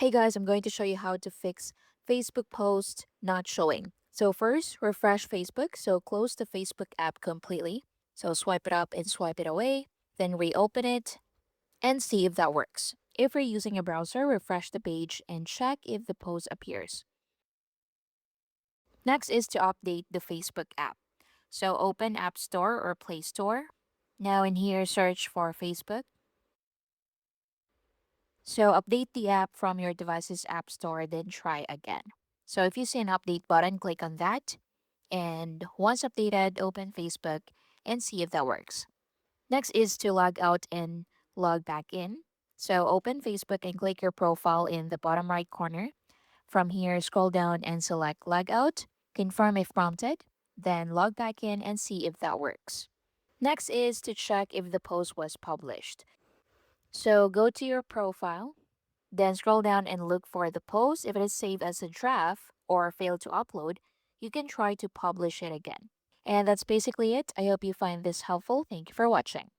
Hey guys, I'm going to show you how to fix Facebook post not showing. So first, refresh Facebook. So close the Facebook app completely. So swipe it up and swipe it away. Then reopen it and see if that works. If you're using a browser, refresh the page and check if the post appears. Next is to update the Facebook app. So open App Store or Play Store. Now in here, search for Facebook. So update the app from your device's app store, then try again. So if you see an update button, click on that. And once updated, open Facebook and see if that works. Next is to log out and log back in. So open Facebook and click your profile in the bottom right corner. From here, scroll down and select log out, confirm if prompted, then log back in and see if that works. Next is to check if the post was published. So go to your profile. Then scroll down and look for the post. If it is saved as a draft or failed to upload, you can try to publish it again. And that's basically it. I hope you find this helpful. Thank you for watching.